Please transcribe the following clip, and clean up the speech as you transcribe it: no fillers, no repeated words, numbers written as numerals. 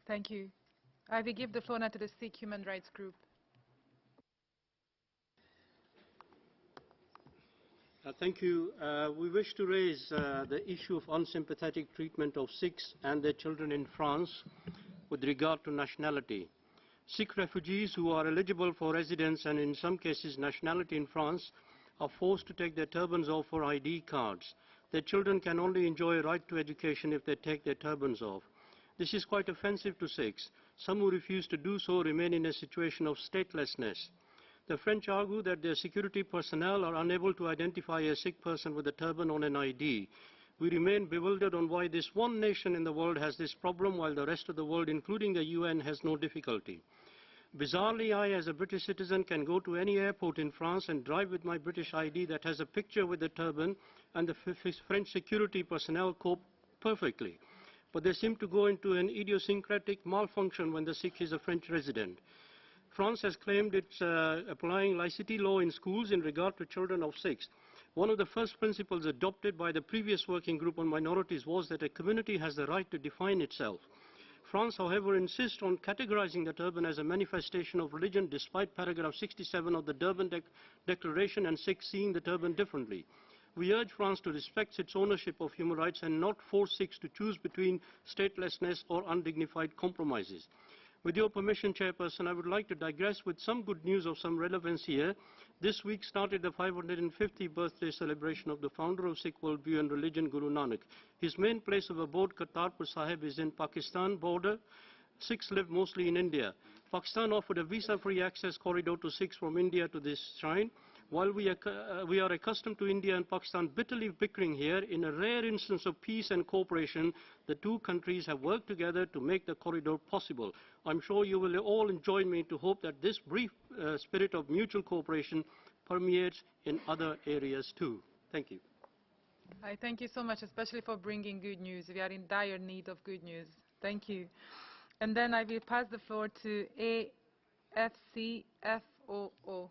Thank you. I will give the floor now to the Sikh Human Rights Group. Thank you. We wish to raise the issue of unsympathetic treatment of Sikhs and their children in France with regard to nationality. Sikh refugees who are eligible for residence and in some cases nationality in France are forced to take their turbans off for ID cards. Their children can only enjoy a right to education if they take their turbans off. This is quite offensive to Sikhs. Some who refuse to do so remain in a situation of statelessness. The French argue that their security personnel are unable to identify a Sikh person with a turban on an ID. We remain bewildered on why this one nation in the world has this problem while the rest of the world, including the UN, has no difficulty. Bizarrely, I, as a British citizen, can go to any airport in France and drive with my British ID that has a picture with the turban, and the French security personnel cope perfectly. But they seem to go into an idiosyncratic malfunction when the Sikh is a French resident. France has claimed it's applying laicity law in schools in regard to children of Sikhs. One of the first principles adopted by the previous working group on minorities was that a community has the right to define itself. France, however, insists on categorizing the turban as a manifestation of religion despite paragraph 67 of the Durban Declaration and Sikhs seeing the turban differently. We urge France to respect its ownership of human rights and not force Sikhs to choose between statelessness or undignified compromises. With your permission, Chairperson, I would like to digress with some good news of some relevance here. This week started the 550th birthday celebration of the founder of Sikh worldview and religion, Guru Nanak. His main place of abode, Kartarpur Sahib, is in Pakistan border. Sikhs live mostly in India. Pakistan offered a visa-free access corridor to Sikhs from India to this shrine. While we are accustomed to India and Pakistan bitterly bickering here, in a rare instance of peace and cooperation, the two countries have worked together to make the corridor possible. I'm sure you will all join me to hope that this brief spirit of mutual cooperation permeates in other areas too. Thank you. I thank you so much, especially for bringing good news. We are in dire need of good news. Thank you. And then I will pass the floor to AFCFOO.